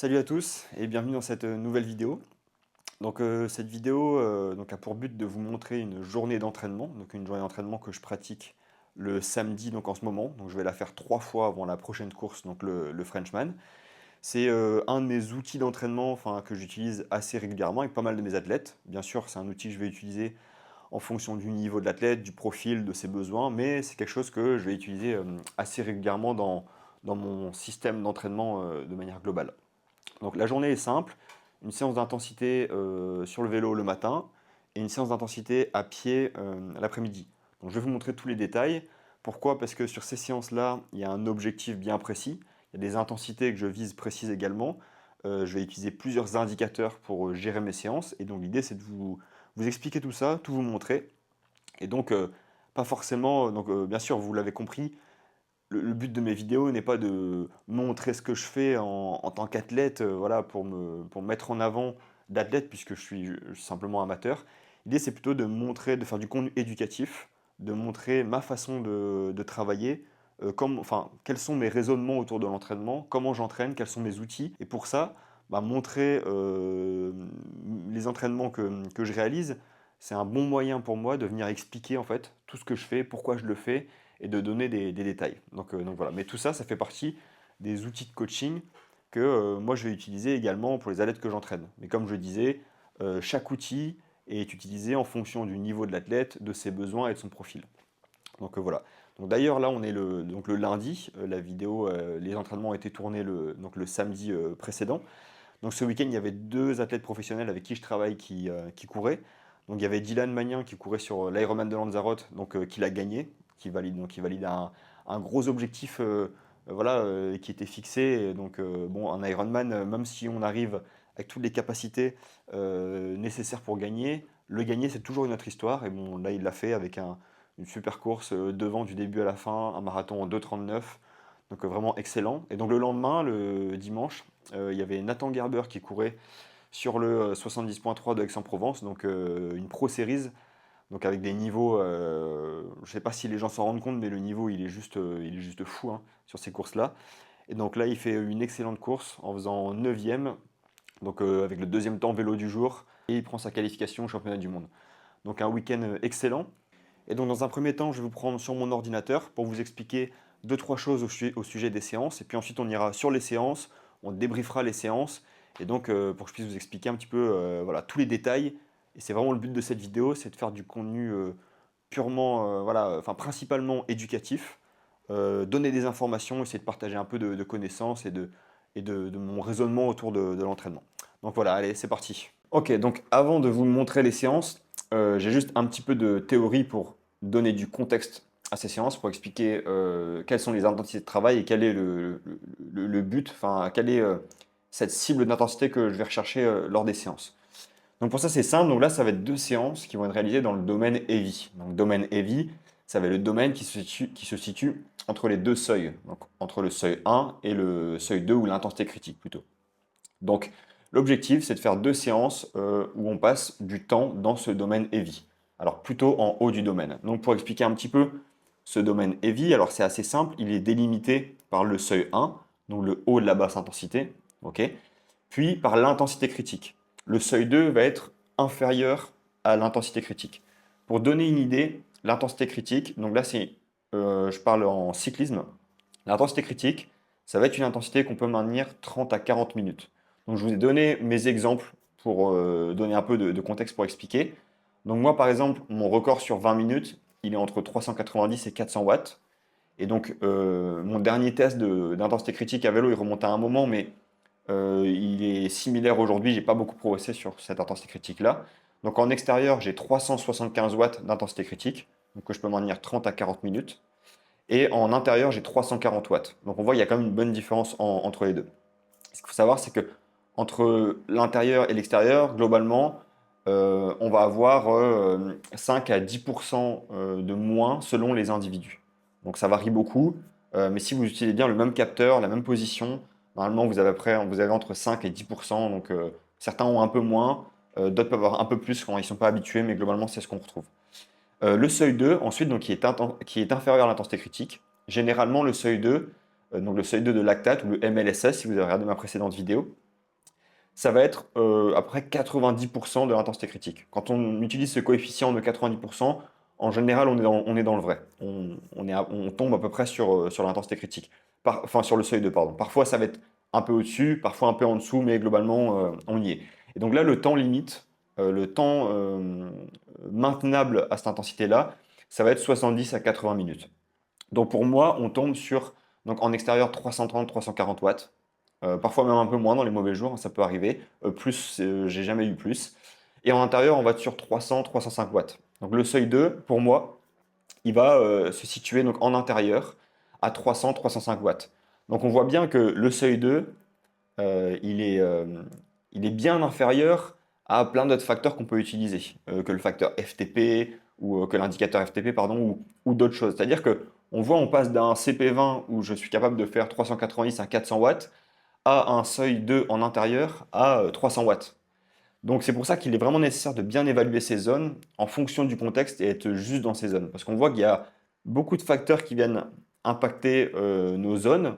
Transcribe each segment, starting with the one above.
Salut à tous et bienvenue dans cette nouvelle vidéo. Cette vidéo a pour but de vous montrer une journée d'entraînement, donc une journée d'entraînement que je pratique le samedi en ce moment. Donc je vais la faire 3 fois avant la prochaine course, donc le Frenchman. C'est un de mes outils d'entraînement que j'utilise assez régulièrement avec pas mal de mes athlètes. Bien sûr, c'est un outil que je vais utiliser en fonction du niveau de l'athlète, du profil, de ses besoins, mais c'est quelque chose que je vais utiliser assez régulièrement dans mon système d'entraînement de manière globale. Donc la journée est simple, une séance d'intensité sur le vélo le matin et une séance d'intensité à pied l'après-midi. Donc je vais vous montrer tous les détails. Pourquoi? Parce que sur ces séances-là, il y a un objectif bien précis, il y a des intensités que je vise précises également. Je vais utiliser plusieurs indicateurs pour gérer mes séances et donc l'idée c'est de vous expliquer tout ça, tout vous montrer. Et donc pas forcément, bien sûr vous l'avez compris, le but de mes vidéos n'est pas de montrer ce que je fais en tant qu'athlète, voilà, pour me mettre en avant d'athlète puisque je suis simplement amateur. L'idée, c'est plutôt de montrer, de faire du contenu éducatif, de montrer ma façon de travailler, quels sont mes raisonnements autour de l'entraînement, comment j'entraîne, quels sont mes outils. Et pour ça, montrer les entraînements que je réalise, c'est un bon moyen pour moi de venir expliquer en fait tout ce que je fais, pourquoi je le fais et de donner des détails. Donc voilà. Mais tout ça, ça fait partie des outils de coaching que moi je vais utiliser également pour les athlètes que j'entraîne. Mais comme je disais, chaque outil est utilisé en fonction du niveau de l'athlète, de ses besoins et de son profil. Voilà. Donc d'ailleurs là on est le lundi, la vidéo, les entraînements ont été tournés le samedi précédent. Donc ce week-end il y avait deux athlètes professionnels avec qui je travaille qui couraient. Donc il y avait Dylan Magnin qui courait sur l'Ironman de Lanzarote, qui l'a gagné, qui valide un gros objectif voilà, qui était fixé. Et donc bon, un Ironman, même si on arrive avec toutes les capacités nécessaires pour gagner, le gagner c'est toujours une autre histoire. Et bon là il l'a fait avec une super course devant du début à la fin, un marathon en 2,39. Donc vraiment excellent. Et donc le lendemain, le dimanche, il y avait Nathan Gerber qui courait sur le 70.3 de Aix-en-Provence, donc une Pro Series, donc avec des niveaux, je ne sais pas si les gens s'en rendent compte, mais le niveau il est juste fou hein, sur ces courses-là. Et donc là, il fait une excellente course en faisant 9e, donc avec le deuxième temps vélo du jour, et il prend sa qualification au championnat du monde. Donc un week-end excellent. Et donc dans un premier temps, je vais vous prendre sur mon ordinateur pour vous expliquer deux, trois choses au sujet des séances. Et puis ensuite, on ira sur les séances, on débriefera les séances. Et donc pour que je puisse vous expliquer un petit peu voilà, tous les détails. Et c'est vraiment le but de cette vidéo, c'est de faire du contenu purement, voilà, enfin principalement éducatif. Donner des informations, essayer de partager un peu de connaissances et de mon raisonnement autour de l'entraînement. Donc voilà, allez, c'est parti. Ok, donc avant de vous montrer les séances, j'ai juste un petit peu de théorie pour donner du contexte à ces séances, pour expliquer quelles sont les intensités de travail et quel est le but, enfin, quelle est cette cible d'intensité que je vais rechercher lors des séances. Donc pour ça, c'est simple. Donc là, ça va être deux séances qui vont être réalisées dans le domaine heavy. Donc domaine heavy, ça va être le domaine qui se situe entre les deux seuils, donc entre le seuil 1 et le seuil 2 ou l'intensité critique plutôt. Donc l'objectif, c'est de faire deux séances où on passe du temps dans ce domaine heavy. Alors plutôt en haut du domaine. Donc pour expliquer un petit peu ce domaine heavy, alors c'est assez simple, il est délimité par le seuil 1, donc le haut de la basse intensité, ok, puis par l'intensité critique. Le seuil 2 va être inférieur à l'intensité critique. Pour donner une idée, l'intensité critique, donc là je parle en cyclisme, l'intensité critique, ça va être une intensité qu'on peut maintenir 30 à 40 minutes. Donc je vous ai donné mes exemples pour donner un peu de contexte pour expliquer. Donc moi par exemple, mon record sur 20 minutes, il est entre 390 et 400 watts. Et donc mon dernier test d'intensité critique à vélo, il remonte à un moment, mais il est similaire aujourd'hui, j'ai pas beaucoup progressé sur cette intensité critique-là. Donc en extérieur, j'ai 375 watts d'intensité critique, donc que je peux maintenir 30 à 40 minutes. Et en intérieur, j'ai 340 watts. Donc on voit, il y a quand même une bonne différence entre les deux. Ce qu'il faut savoir, c'est que entre l'intérieur et l'extérieur, globalement, on va avoir 5 à 10% de moins selon les individus. Donc ça varie beaucoup, mais si vous utilisez bien le même capteur, la même position, normalement vous avez entre 5 et 10%. Donc certains ont un peu moins, d'autres peuvent avoir un peu plus quand ils ne sont pas habitués, mais globalement c'est ce qu'on retrouve. Le seuil 2, ensuite, donc, qui est inférieur à l'intensité critique. Généralement, le seuil 2, donc le seuil 2 de lactate ou le MLSS, si vous avez regardé ma précédente vidéo, ça va être à peu près 90% de l'intensité critique. Quand on utilise ce coefficient de 90%, en général, on est dans le vrai. On tombe à peu près sur l'intensité critique. Enfin, sur le seuil de, pardon. Parfois, ça va être un peu au-dessus, parfois un peu en dessous, mais globalement, on y est. Et donc là, le temps limite, le temps maintenable à cette intensité-là, ça va être 70 à 80 minutes. Donc pour moi, on tombe sur, donc en extérieur, 330-340 watts. Parfois même un peu moins dans les mauvais jours, hein, ça peut arriver. Plus, j'ai jamais eu plus. Et en intérieur, on va être sur 300-305 watts. Donc le seuil 2, pour moi, il va se situer donc en intérieur à 300-305 watts. Donc on voit bien que le seuil 2, il est bien inférieur à plein d'autres facteurs qu'on peut utiliser, que le facteur FTP ou que l'indicateur FTP, pardon, ou d'autres choses. C'est-à-dire que on passe d'un CP20 où je suis capable de faire 390 à 400 watts à un seuil 2 en intérieur à 300 watts. Donc c'est pour ça qu'il est vraiment nécessaire de bien évaluer ces zones en fonction du contexte et être juste dans ces zones. Parce qu'on voit qu'il y a beaucoup de facteurs qui viennent impacter nos zones.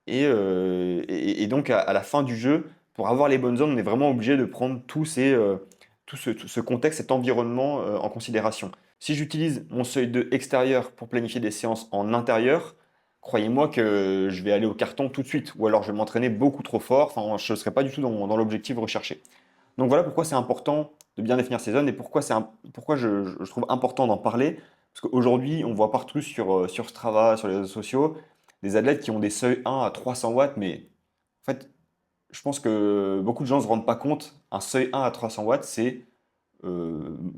Et donc à la fin du jeu, pour avoir les bonnes zones, on est vraiment obligé de prendre tout ce contexte, cet environnement en considération. Si j'utilise mon seuil de extérieur pour planifier des séances en intérieur, croyez-moi que je vais aller au carton tout de suite. Ou alors je vais m'entraîner beaucoup trop fort. Enfin, je ne serai pas du tout dans l'objectif recherché. Donc voilà pourquoi c'est important de bien définir ces zones et pourquoi je trouve important d'en parler. Parce qu'aujourd'hui, on voit partout sur Strava, sur les réseaux sociaux, des athlètes qui ont des seuils 1 à 300 watts, mais en fait, je pense que beaucoup de gens ne se rendent pas compte. Un seuil 1 à 300 watts,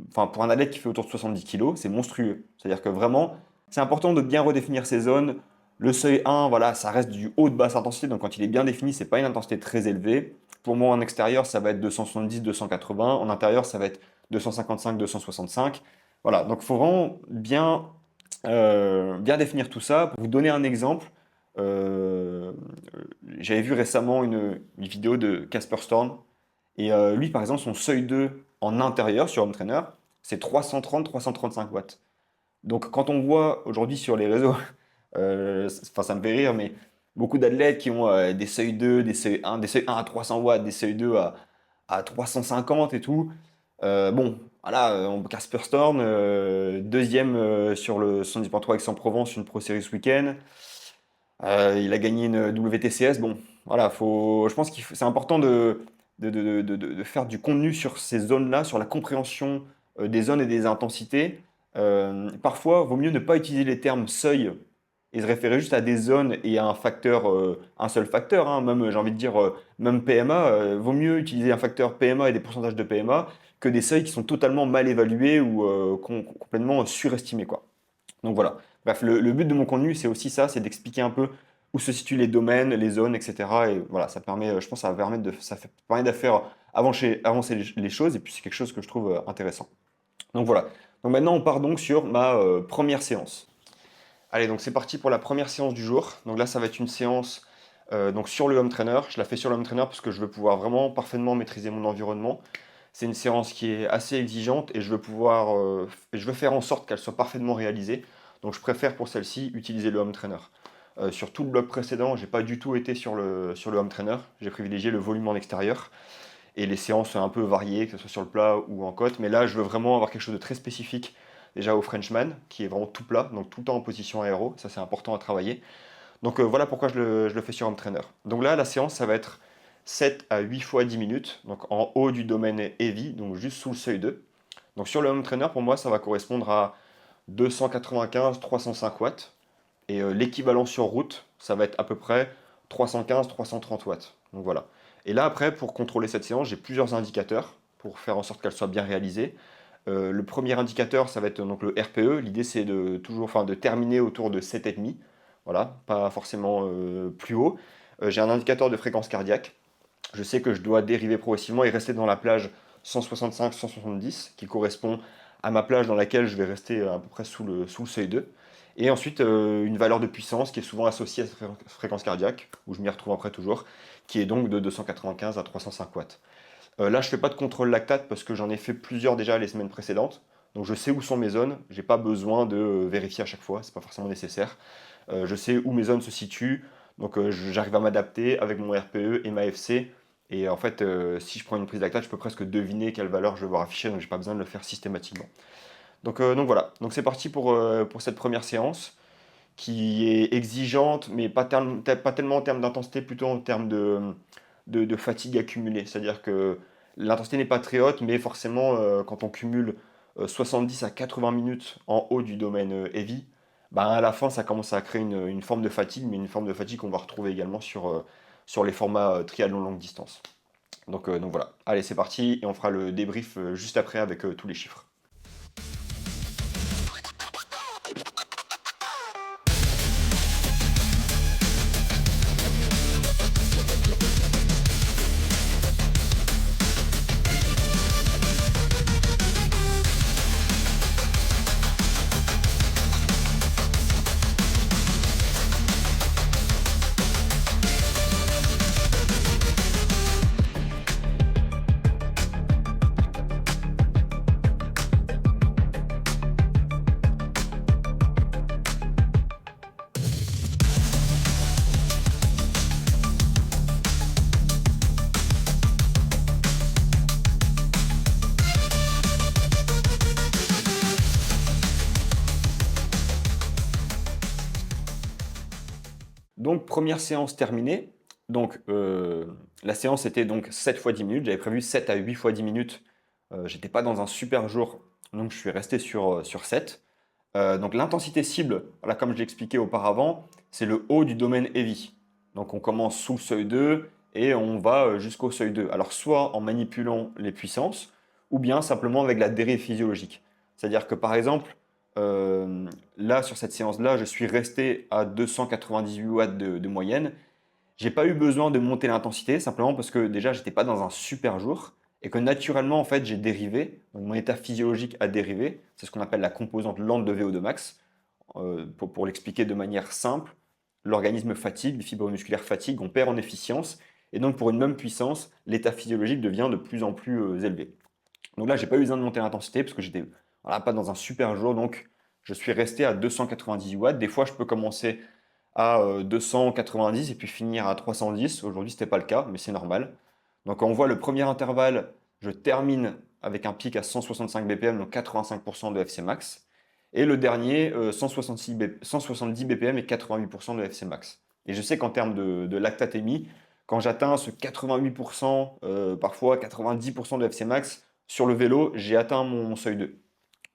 enfin, pour un athlète qui fait autour de 70 kilos, c'est monstrueux. C'est-à-dire que vraiment, c'est important de bien redéfinir ces zones. Le seuil 1, voilà, ça reste du haut de basse intensité, donc quand il est bien défini, c'est pas une intensité très élevée. Pour moi, en extérieur, ça va être 270, 280. En intérieur, ça va être 255, 265. Voilà, donc il faut vraiment bien définir tout ça. Pour vous donner un exemple, euh, j'avais vu récemment une vidéo de Casper Storm. Et lui, par exemple, son seuil 2 en intérieur sur Home Trainer, c'est 330-335 watts. Donc quand on voit aujourd'hui sur les réseaux, enfin ça me fait rire, mais beaucoup d'athlètes qui ont des seuils 2, des seuils 1 à 300 watts, des seuils 2 à 350 et tout. Bon, voilà, Casper Storm, deuxième sur le 70.3 Aix-en-Provence, une Pro Series Weekend. Il a gagné une WTCS. Bon, voilà, je pense que c'est important de faire du contenu sur ces zones-là, sur la compréhension des zones et des intensités. Parfois, vaut mieux ne pas utiliser les termes seuil et se référer juste à des zones et à un facteur, un seul facteur, hein, même, j'ai envie de dire, même PMA. Vaut mieux utiliser un facteur PMA et des pourcentages de PMA que des seuils qui sont totalement mal évalués ou complètement surestimés, quoi. Donc voilà. Bref, le but de mon contenu, c'est aussi ça, c'est d'expliquer un peu où se situent les domaines, les zones, etc. Et voilà, ça permet, je pense, permet de faire avancer les choses, et puis c'est quelque chose que je trouve intéressant. Donc voilà. Donc maintenant, on part donc sur ma première séance. Allez, donc c'est parti pour la première séance du jour. Donc là, ça va être une séance donc sur le home trainer. Je la fais sur le home trainer parce que je veux pouvoir vraiment parfaitement maîtriser mon environnement. C'est une séance qui est assez exigeante et je veux faire en sorte qu'elle soit parfaitement réalisée. Donc je préfère pour celle-ci utiliser le home trainer. Sur tout le bloc précédent, j'ai pas du tout été sur le home trainer. J'ai privilégié le volume en extérieur et les séances un peu variées, que ce soit sur le plat ou en côte. Mais là, je veux vraiment avoir quelque chose de très spécifique déjà au Frenchman, qui est vraiment tout plat, donc tout le temps en position aéro. Ça, c'est important à travailler. Donc voilà pourquoi je le fais sur home trainer. Donc là, la séance, ça va être 7 à 8 fois 10 minutes, donc en haut du domaine heavy, donc juste sous le seuil 2. Donc sur le home trainer, pour moi, ça va correspondre à 295-305 watts. Et l'équivalent sur route, ça va être à peu près 315-330 watts. Donc voilà. Et là, après, pour contrôler cette séance, j'ai plusieurs indicateurs pour faire en sorte qu'elle soit bien réalisée. Le premier indicateur, ça va être donc le RPE. L'idée, c'est de terminer autour de 7,5. Voilà, pas forcément plus haut. J'ai un indicateur de fréquence cardiaque. Je sais que je dois dériver progressivement et rester dans la plage 165-170, qui correspond à ma plage dans laquelle je vais rester à peu près sous le seuil 2. Et ensuite, une valeur de puissance qui est souvent associée à cette fréquence cardiaque, où je m'y retrouve après toujours, qui est donc de 295 à 305 watts. Là, je ne fais pas de contrôle lactate parce que j'en ai fait plusieurs déjà les semaines précédentes. Donc je sais où sont mes zones, j'ai pas besoin de vérifier à chaque fois, c'est pas forcément nécessaire. Je sais où mes zones se situent, donc j'arrive à m'adapter avec mon RPE et ma FC Et en fait, si je prends une prise lactate, je peux presque deviner quelle valeur je vais voir afficher, donc j'ai pas besoin de le faire systématiquement. Donc voilà, donc c'est parti pour cette première séance qui est exigeante, mais pas tellement en termes d'intensité, plutôt en termes de fatigue accumulée. C'est-à-dire que l'intensité n'est pas très haute, mais forcément, quand on cumule 70 à 80 minutes en haut du domaine heavy, ben à la fin, ça commence à créer une forme de fatigue, mais une forme de fatigue qu'on va retrouver également sur les formats triathlon longue distance. Donc voilà, allez, c'est parti, et on fera le débrief juste après avec tous les chiffres. Donc, première séance terminée. Donc, la séance était donc 7 fois 10 minutes. J'avais prévu 7 à 8 fois 10 minutes. J'étais pas dans un super jour, donc je suis resté sur 7. Donc, l'intensité cible, voilà, comme je l'ai expliqué auparavant, c'est le haut du domaine heavy. Donc, on commence sous le seuil 2 et on va jusqu'au seuil 2. Alors, soit en manipulant les puissances, ou bien simplement avec la dérive physiologique. C'est-à-dire que, par exemple, euh, là, sur cette séance-là, je suis resté à 298 watts de moyenne. J'ai pas eu besoin de monter l'intensité, simplement parce que déjà, j'étais pas dans un super jour et que naturellement, en fait, j'ai dérivé. Donc, mon état physiologique a dérivé. C'est ce qu'on appelle la composante lente de VO2 max. Pour l'expliquer de manière simple, l'organisme fatigue, les fibres musculaires fatiguent, on perd en efficience. Et donc, pour une même puissance, l'état physiologique devient de plus en plus élevé. Donc là, j'ai pas eu besoin de monter l'intensité parce que j'étais voilà, pas dans un super jour. Donc, je suis resté à 298 watts. Des fois, je peux commencer à 290 et puis finir à 310. Aujourd'hui, ce n'était pas le cas, mais c'est normal. Donc, quand on voit le premier intervalle, je termine avec un pic à 165 BPM, donc 85% de FC max. Et le dernier, 170 BPM et 88% de FC max. Et je sais qu'en termes de lactatémie, quand j'atteins ce 88%, parfois 90% de FC max, sur le vélo, j'ai atteint mon seuil 2.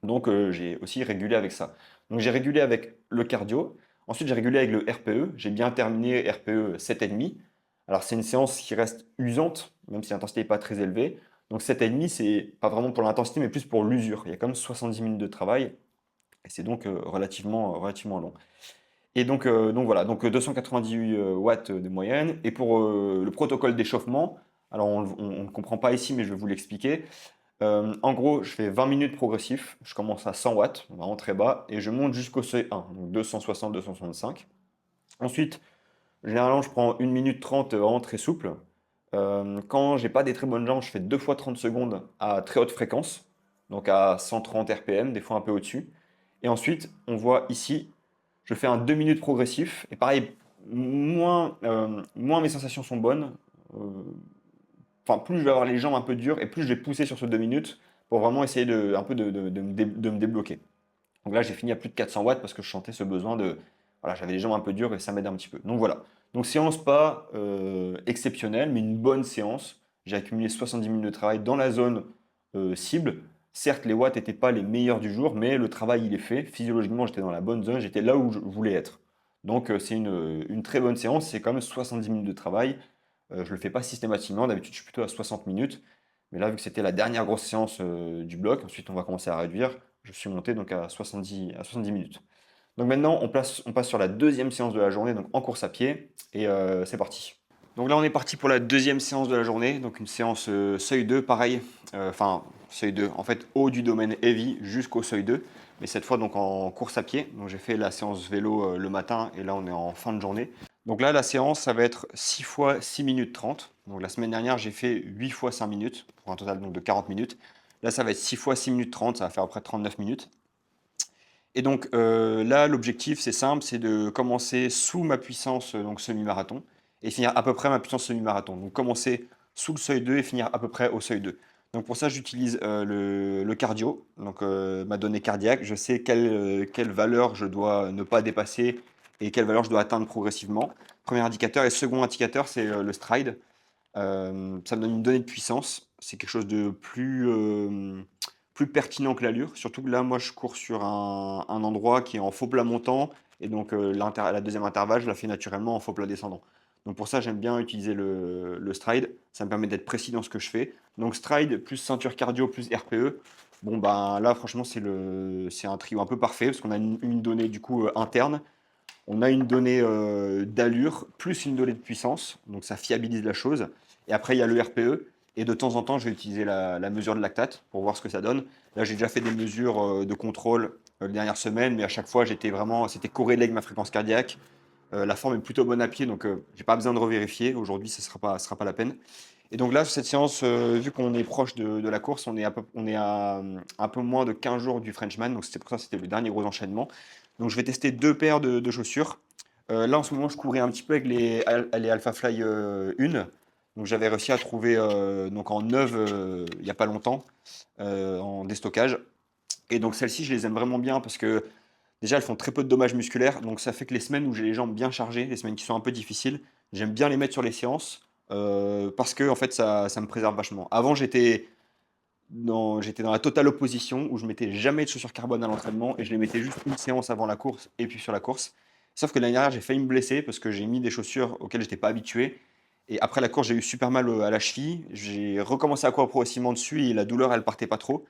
Donc j'ai aussi régulé avec ça. Donc j'ai régulé avec le cardio. Ensuite, j'ai régulé avec le RPE. J'ai bien terminé RPE 7,5. Alors c'est une séance qui reste usante, même si l'intensité n'est pas très élevée. Donc 7,5, c'est pas vraiment pour l'intensité, mais plus pour l'usure. Il y a quand même 70 minutes de travail. Et c'est donc relativement long. Et donc voilà, donc 298 watts de moyenne. Et pour le protocole d'échauffement, alors on ne comprend pas ici, mais je vais vous l'expliquer. En gros, je fais 20 minutes progressif. Je commence à 100 watts, vraiment très bas, et je monte jusqu'au seuil 1, donc 260, 265. Ensuite, généralement, je prends 1 minute 30 vraiment très souple. Quand j'ai pas des très bonnes jambes, je fais 2 fois 30 secondes à très haute fréquence, donc à 130 RPM, des fois un peu au-dessus. Et ensuite, on voit ici, je fais un 2 minutes progressif. Et pareil, moins mes sensations sont bonnes. euh, Enfin, plus je vais avoir les jambes un peu dures et plus je vais pousser sur ce 2 minutes pour vraiment essayer un peu de me débloquer. Donc là, j'ai fini à plus de 400 watts parce que je sentais ce besoin de. Voilà, j'avais les jambes un peu dures et ça m'aide un petit peu. Donc voilà. Donc séance pas exceptionnelle, mais une bonne séance. J'ai accumulé 70 minutes de travail dans la zone cible. Certes, les watts n'étaient pas les meilleurs du jour, mais le travail, il est fait. Physiologiquement, j'étais dans la bonne zone, j'étais là où je voulais être. Donc c'est une très bonne séance, c'est quand même 70 minutes de travail. Je ne le fais pas systématiquement, d'habitude je suis plutôt à 60 minutes. Mais là, vu que c'était la dernière grosse séance du bloc, ensuite on va commencer à réduire, je suis monté donc à 70 minutes. Donc maintenant, on passe sur la deuxième séance de la journée, donc en course à pied, et c'est parti. Donc là, on est parti pour la deuxième séance de la journée, donc une séance seuil 2, pareil, enfin seuil 2, en fait haut du domaine heavy jusqu'au seuil 2, mais cette fois donc en course à pied. Donc j'ai fait la séance vélo le matin, et là on est en fin de journée. Donc là, la séance, ça va être 6 fois 6 minutes 30. Donc la semaine dernière, j'ai fait 8 fois 5 minutes, pour un total donc, de 40 minutes. Là, ça va être 6 fois 6 minutes 30, ça va faire à peu près 39 minutes. Et donc là, l'objectif, c'est simple, c'est de commencer sous ma puissance donc semi-marathon et finir à peu près ma puissance semi-marathon. Donc commencer sous le seuil 2 et finir à peu près au seuil 2. Donc pour ça, j'utilise le cardio, donc ma donnée cardiaque. Je sais quelle valeur je dois ne pas dépasser et quelle valeur je dois atteindre progressivement. Premier indicateur. Et second indicateur, c'est le stride. Ça me donne une donnée de puissance. C'est quelque chose de plus pertinent que l'allure. Surtout que là, moi, je cours sur un endroit qui est en faux plat montant. Et donc, la deuxième intervalle, je la fais naturellement en faux plat descendant. Donc, pour ça, j'aime bien utiliser le stride. Ça me permet d'être précis dans ce que je fais. Donc, stride plus ceinture cardio plus RPE. Bon, ben là, franchement, c'est un trio un peu parfait parce qu'on a une donnée du coup interne. On a une donnée d'allure plus une donnée de puissance, donc ça fiabilise la chose. Et après, il y a le RPE. Et de temps en temps, je vais utiliser la mesure de lactate pour voir ce que ça donne. Là, j'ai déjà fait des mesures de contrôle les dernières semaines, mais à chaque fois, c'était corrélé avec ma fréquence cardiaque. La forme est plutôt bonne à pied, donc j'ai pas besoin de revérifier. Aujourd'hui, ce sera pas la peine. Et donc là, sur cette séance, vu qu'on est proche de la course, on est à un peu moins de 15 jours du Frenchman, donc c'était pour ça que c'était le dernier gros enchaînement. Donc je vais tester deux paires de chaussures. Là, en ce moment, je courais un petit peu avec les Alpha Fly 1. Donc j'avais réussi à trouver donc en neuve il n'y a pas longtemps, en déstockage. Et donc celles-ci, je les aime vraiment bien parce que déjà, elles font très peu de dommages musculaires. Donc ça fait que les semaines où j'ai les jambes bien chargées, les semaines qui sont un peu difficiles, j'aime bien les mettre sur les séances parce que en fait, ça me préserve vachement. Avant, j'étais dans la totale opposition où je mettais jamais de chaussures carbone à l'entraînement et je les mettais juste une séance avant la course et puis sur la course. Sauf que l'année dernière, j'ai failli me blesser parce que j'ai mis des chaussures auxquelles j'étais pas habitué. Et après la course, j'ai eu super mal à la cheville. J'ai recommencé à courir progressivement dessus et la douleur, elle partait pas trop.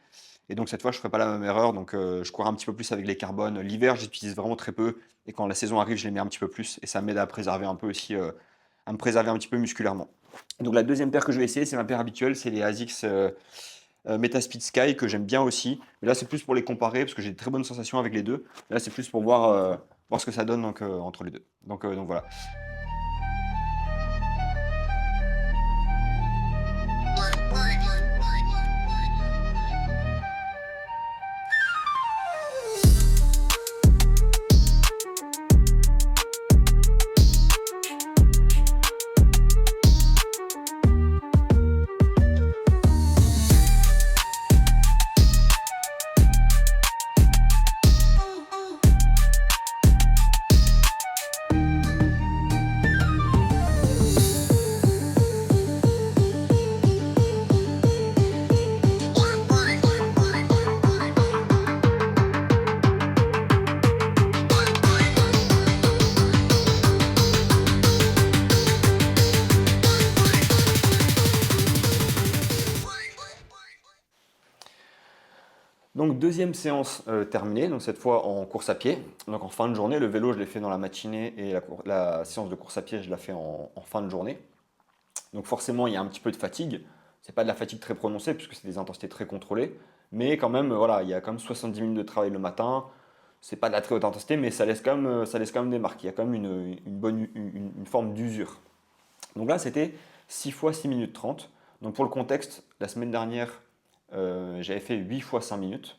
Et donc cette fois, je ne ferai pas la même erreur. Donc je cours un petit peu plus avec les carbones. L'hiver, j'utilise vraiment très peu. Et quand la saison arrive, je les mets un petit peu plus. Et ça m'aide à préserver un peu aussi, à me préserver un petit peu musculairement. Donc la deuxième paire que je vais essayer, c'est ma paire habituelle, c'est les ASICS Metaspeed Sky que j'aime bien aussi. Mais là, c'est plus pour les comparer parce que j'ai de très bonnes sensations avec les deux. Là, c'est plus pour voir ce que ça donne donc, entre les deux. Donc voilà. Donc deuxième séance terminée, donc cette fois en course à pied. Donc en fin de journée, le vélo je l'ai fait dans la matinée et la séance de course à pied je la fais en fin de journée. Donc forcément il y a un petit peu de fatigue. C'est pas de la fatigue très prononcée puisque c'est des intensités très contrôlées. Mais quand même, voilà, il y a quand même 70 minutes de travail le matin. C'est pas de la très haute intensité, mais ça laisse quand même des marques. Il y a quand même une forme d'usure. Donc là, c'était 6 fois 6 minutes 30. Donc pour le contexte, la semaine dernière, j'avais fait 8 fois 5 minutes.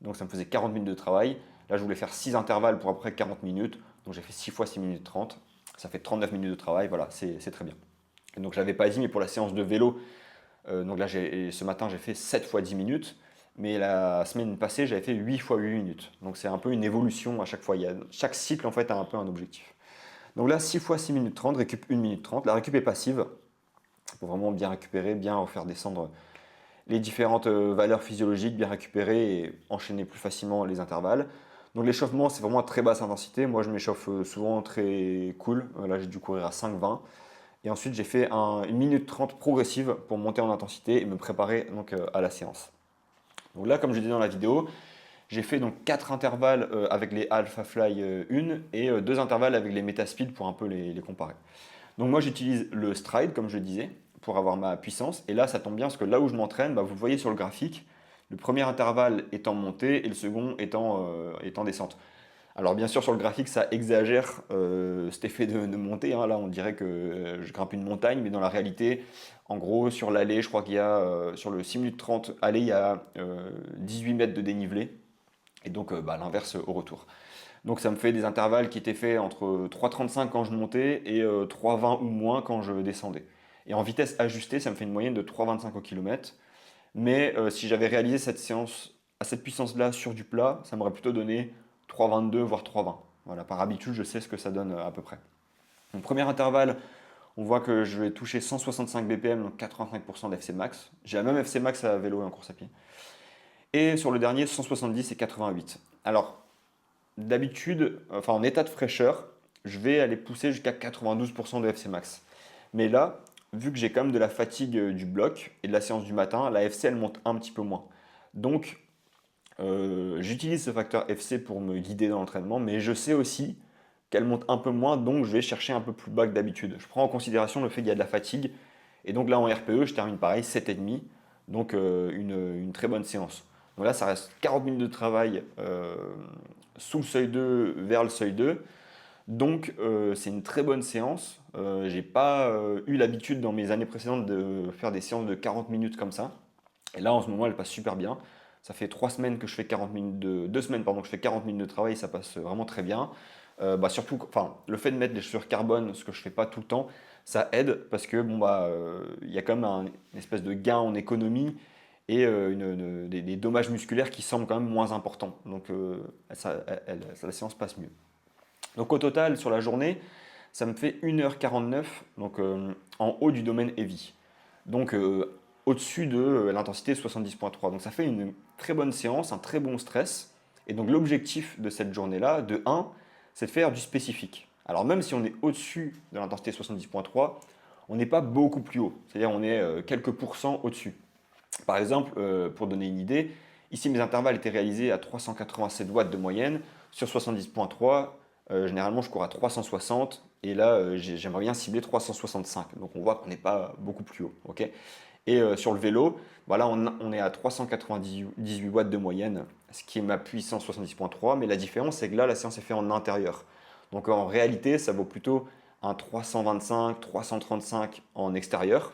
Donc ça me faisait 40 minutes de travail. Là, je voulais faire 6 intervalles pour à peu près 40 minutes. Donc j'ai fait 6 fois 6 minutes 30. Ça fait 39 minutes de travail. Voilà, c'est très bien. Et donc je l'avais pas dit, mais pour la séance de vélo, donc là, ce matin, j'ai fait 7 fois 10 minutes. Mais la semaine passée, j'avais fait 8 fois 8 minutes. Donc c'est un peu une évolution à chaque fois. Chaque cycle, en fait, a un peu un objectif. Donc là, 6 fois 6 minutes 30, récup 1 minute 30. La récup est passive. Il faut vraiment bien récupérer, bien faire descendre les différentes valeurs physiologiques, bien récupérer et enchaîner plus facilement les intervalles. Donc l'échauffement, c'est vraiment à très basse intensité. Moi, je m'échauffe souvent très cool. Là, j'ai dû courir à 5,20. Et ensuite, j'ai fait 1 minute 30 progressive pour monter en intensité et me préparer donc, à la séance. Donc là, comme je disais dans la vidéo, j'ai fait donc 4 intervalles avec les Alpha Fly 1 et 2 intervalles avec les Metaspeed pour un peu les comparer. Donc moi j'utilise le stride comme je disais pour avoir ma puissance et là ça tombe bien parce que là où je m'entraîne, bah, vous le voyez sur le graphique, le premier intervalle est en montée et le second est en descente. Alors bien sûr sur le graphique ça exagère cet effet de montée, hein. Là on dirait que je grimpe une montagne mais dans la réalité en gros sur l'allée je crois qu'il y a sur le 6 minutes 30 allée il y a 18 mètres de dénivelé et donc bah, l'inverse au retour. Donc ça me fait des intervalles qui étaient faits entre 3,35 quand je montais et 3,20 ou moins quand je descendais. Et en vitesse ajustée, ça me fait une moyenne de 3,25 au kilomètre. Mais si j'avais réalisé cette séance à cette puissance-là sur du plat, ça m'aurait plutôt donné 3,22 voire 3,20. Voilà, par habitude, je sais ce que ça donne à peu près. Donc premier intervalle, on voit que je vais toucher 165 BPM, donc 85% d'FC max. J'ai la même FC max à vélo et en course à pied. Et sur le dernier, 170 et 88. Alors, d'habitude, enfin en état de fraîcheur, je vais aller pousser jusqu'à 92% de FC max. Mais là, vu que j'ai quand même de la fatigue du bloc et de la séance du matin, la FC elle monte un petit peu moins. Donc, j'utilise ce facteur FC pour me guider dans l'entraînement, mais je sais aussi qu'elle monte un peu moins, donc je vais chercher un peu plus bas que d'habitude. Je prends en considération le fait qu'il y a de la fatigue, et donc là en RPE, je termine pareil, 7,5, donc une très bonne séance. Donc là, ça reste 40 minutes de travail sous le seuil 2 vers le seuil 2, donc c'est une très bonne séance. J'ai pas eu l'habitude dans mes années précédentes de faire des séances de 40 minutes comme ça. Et là, en ce moment, elle passe super bien. Ça fait 3 semaines que je fais 40 minutes de 2 semaines pardon, que je fais 40 minutes de travail, ça passe vraiment très bien. Surtout, enfin, le fait de mettre des chaussures carbone, ce que je fais pas tout le temps, ça aide parce que bon il y a quand même une espèce de gain en économie et des dommages musculaires qui semblent quand même moins importants. Donc la séance passe mieux. Donc au total, sur la journée, ça me fait 1h49 donc, en haut du domaine heavy. Donc au-dessus de l'intensité 70,3. Donc ça fait une très bonne séance, un très bon stress. Et donc l'objectif de cette journée-là, de 1, c'est de faire du spécifique. Alors même si on est au-dessus de l'intensité 70,3, on n'est pas beaucoup plus haut. C'est-à-dire on est quelques pourcents au-dessus. Par exemple, pour donner une idée, ici mes intervalles étaient réalisés à 387 watts de moyenne. Sur 70,3, généralement je cours à 360 et là j'aimerais bien cibler 365. Donc on voit qu'on n'est pas beaucoup plus haut. Ok. Et sur le vélo, voilà, on est à 398 watts de moyenne, ce qui est ma puissance 70,3. Mais la différence, c'est que là, la séance est faite en intérieur. Donc en réalité, ça vaut plutôt un 325, 335 en extérieur.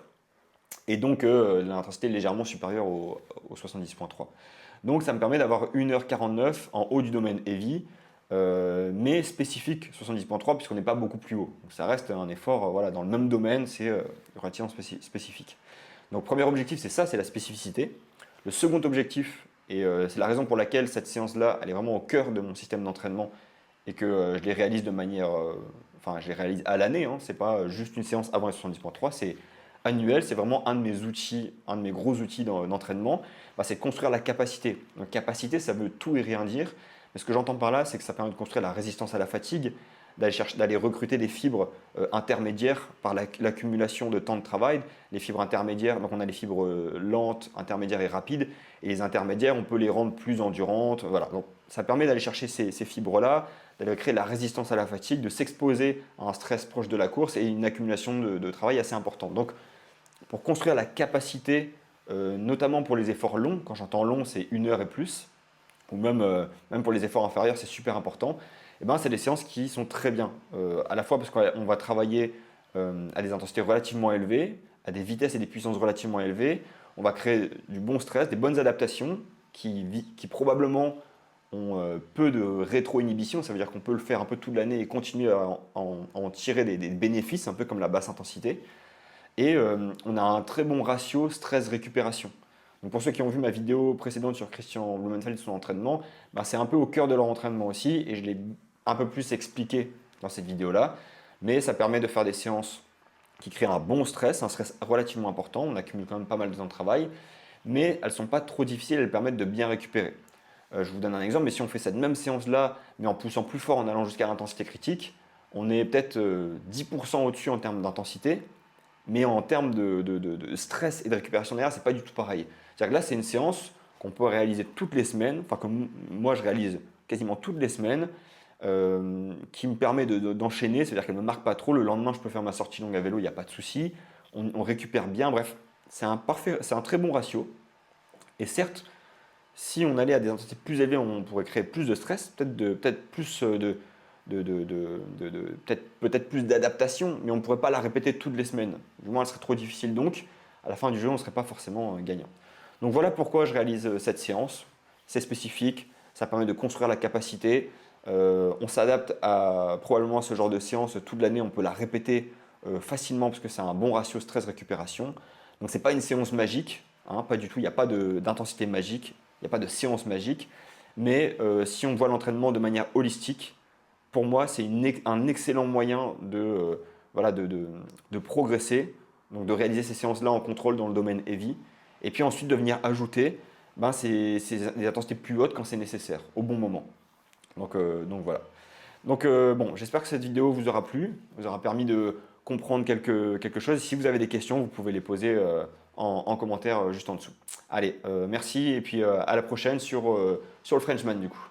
Et donc l'intensité est légèrement supérieure au 70,3. Donc ça me permet d'avoir 1h49 en haut du domaine heavy, mais spécifique 70,3 puisqu'on n'est pas beaucoup plus haut. Donc ça reste un effort voilà, dans le même domaine, c'est relativement spécifique. Donc premier objectif, c'est ça, c'est la spécificité. Le second objectif, et c'est la raison pour laquelle cette séance-là, elle est vraiment au cœur de mon système d'entraînement et que je les réalise de manière, enfin je les réalise à l'année, hein, c'est pas juste une séance avant les 70,3, c'est annuel, c'est vraiment un de mes outils, un de mes gros outils d'entraînement, c'est de construire la capacité. Donc capacité, ça veut tout et rien dire, mais ce que j'entends par là, c'est que ça permet de construire la résistance à la fatigue, d'aller recruter des fibres intermédiaires par l'accumulation de temps de travail. Les fibres intermédiaires, donc on a les fibres lentes, intermédiaires et rapides, et les intermédiaires, on peut les rendre plus endurantes. Voilà. Donc ça permet d'aller chercher ces fibres-là, d'aller créer la résistance à la fatigue, de s'exposer à un stress proche de la course et une accumulation de travail assez importante. Donc pour construire la capacité, notamment pour les efforts longs, quand j'entends long, c'est 1 heure et plus, ou même pour les efforts inférieurs, c'est super important. Et ben, c'est des séances qui sont très bien, à la fois parce qu'on va travailler à des intensités relativement élevées, à des vitesses et des puissances relativement élevées. On va créer du bon stress, des bonnes adaptations qui probablement ont peu de rétro-inhibition. Ça veut dire qu'on peut le faire un peu toute l'année et continuer à en tirer des bénéfices, un peu comme la basse intensité. Et on a un très bon ratio stress-récupération. Donc pour ceux qui ont vu ma vidéo précédente sur Christian Blumenfeld, son entraînement, c'est un peu au cœur de leur entraînement aussi, et je l'ai un peu plus expliqué dans cette vidéo-là. Mais ça permet de faire des séances qui créent un bon stress, un stress relativement important. On accumule quand même pas mal de temps de travail, mais elles ne sont pas trop difficiles, elles permettent de bien récupérer. Je vous donne un exemple, mais si on fait cette même séance-là, mais en poussant plus fort, en allant jusqu'à l'intensité critique, on est peut-être 10% au-dessus en termes d'intensité, mais en termes de stress et de récupération derrière, c'est pas du tout pareil. C'est-à-dire que là, c'est une séance qu'on peut réaliser toutes les semaines, enfin que moi je réalise quasiment toutes les semaines, qui me permet d'enchaîner, c'est-à-dire qu'elle ne me marque pas trop. Le lendemain, je peux faire ma sortie longue à vélo, il n'y a pas de souci. On récupère bien, bref, c'est un très bon ratio. Et certes, si on allait à des intensités plus élevées, on pourrait créer plus de stress, peut-être plus peut-être plus d'adaptation, mais on ne pourrait pas la répéter toutes les semaines. Du moins, elle serait trop difficile, donc à la fin du jeu, on ne serait pas forcément gagnant. Donc voilà pourquoi je réalise cette séance. C'est spécifique, ça permet de construire la capacité. On s'adapte probablement à ce genre de séance toute l'année, on peut la répéter facilement parce que c'est un bon ratio stress-récupération. Donc c'est pas une séance magique, hein, pas du tout, il n'y a pas d'intensité magique, il n'y a pas de séance magique, mais si on voit l'entraînement de manière holistique, pour moi c'est un excellent moyen voilà, de progresser, donc de réaliser ces séances-là en contrôle dans le domaine heavy, et puis ensuite de venir ajouter ben, des intensités plus hautes quand c'est nécessaire, au bon moment. Donc voilà. Donc bon, j'espère que cette vidéo vous aura plu, vous aura permis de comprendre quelque chose. Si vous avez des questions, vous pouvez les poser en commentaire juste en dessous. Allez, merci et puis à la prochaine sur le Frenchman du coup.